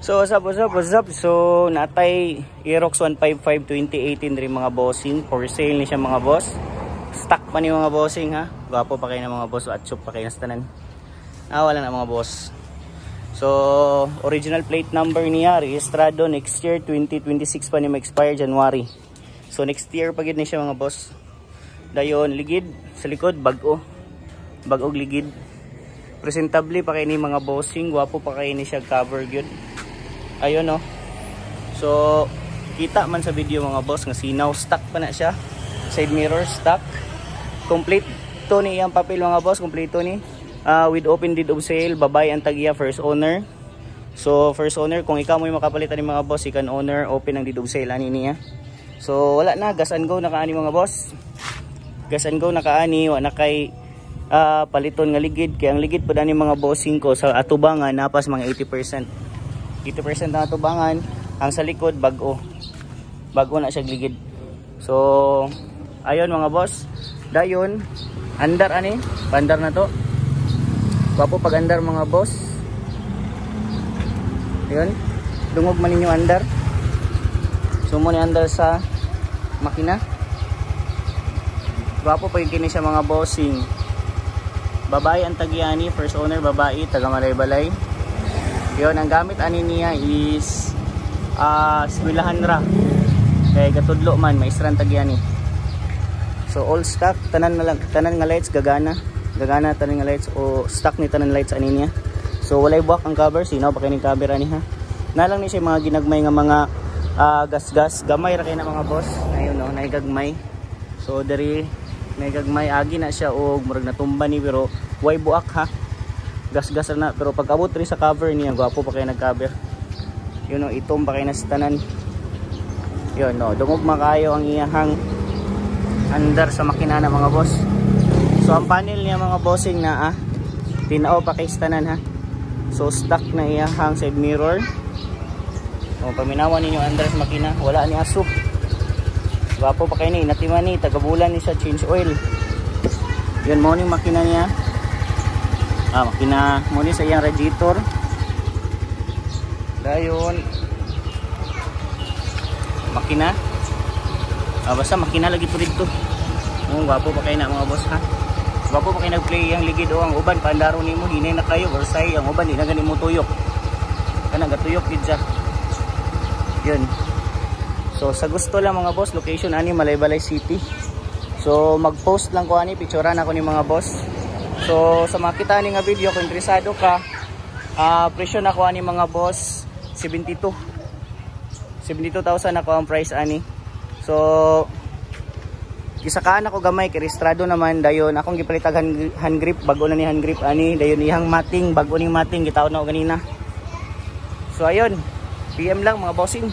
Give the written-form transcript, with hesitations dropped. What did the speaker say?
So what's up? So natay Aerox 155 2018 rin mga bossing. For sale ni siya mga boss. Stock pa ni mga bossing ha. Gwapo pa kayo ng mga boss at chup pa kayo nastanan. Wala na mga boss. So original plate number niya rehistrado next year 2026 pa ni ma-expire January. So next year pa gid ni siya mga boss. Dayon ligid sa likod bag-o. Bag-og ligid. Presentable pa kayo ni mga bossing. Gwapo pa kayo ni siya cover gyud. Ayun no. So kita man sa video mga boss nga sinaw stock pa na siya. Side mirror stock. Complete to ni ang papel mga boss, kompleto ni. With open deed of sale, babay ang tagiya first owner. So first owner kung ikaw mo yung makapalitan ni mga boss, ikan owner, open ang deed of sale ani niya. So wala na, gas and go nakaani mga boss. Gas and go nakaani, wa na kay paliton nga ligid kay ang ligid pud ani mga bossing ko sa atubangan napas mga 80%. 80% na atubangan, ang sa likod bag-o. Bag-o na siya ligid. So ayun mga boss. Dayon andar ani, pandar na to. Wapo pag andar mga boss. Ayun, dungog man ninyo andar. Sumo ni andar sa makina. Wapo pag kini siya mga bossing. Babae ang tagyani, first owner babae, taga Malay-Balay. Yun, ang gamit ani niya is Swilahan ra. Kay katudlo man, maistran tagyani. So all stock, tanan nga lights gagana. Gagana tanan nga lights o stock ni tanan lights ani niya. So walay buwak ang cover, sinaw pa kay ning camera ni ha. Nalang ni siya mga ginagmay nga mga gas-gas, gamay ra kay na mga boss. Ayun no, naigagmay. So diri naigagmay agi na siya og murag natumba ni pero way buak ha. Gas-gas na pero pag abot rin sa cover niya, gwapo pa kayo nag-cover. Yun no, itom pa kayo sa tanan. Yun no, dungog makayo ang iyahang andar sa makina na mga boss. So ang panel niya mga bossing na tinao pa kay sa tanan ha. So stock na iyahang side mirror. O paminawan ninyo andar sa makina, wala ni asop. Gwapo pa kayo ni, natiman ni, tagabulan ni sa change oil. Yun mo ni makina niya. Makina mo ni sa iyang radiator. Dayon makina. Basta makina lagi po dito. Gwapo pa kayo na mga boss ha. Gwapo pa kayo nag-play ang ligid o ang uban pandaro nimo hinay na kayo or say ang uban di na gani mo tuyok. Kana gatuyok gid siya. Yun. So sa gusto lang mga boss, location ani Malay-Balay City. So mag-post lang ko ani picturean ako ni mga boss. So sa makita ni nga video kung interesado ka, presyo na ko ani mga boss 72,000 ako ang price ani. So gisakaan ako gamay kay registrado naman dayon akong gipalitag hand grip, bago na ni hand grip ani, dayon ihang mating, bago ning mating gitaw na ko ganina. So ayun, PM lang mga bossing.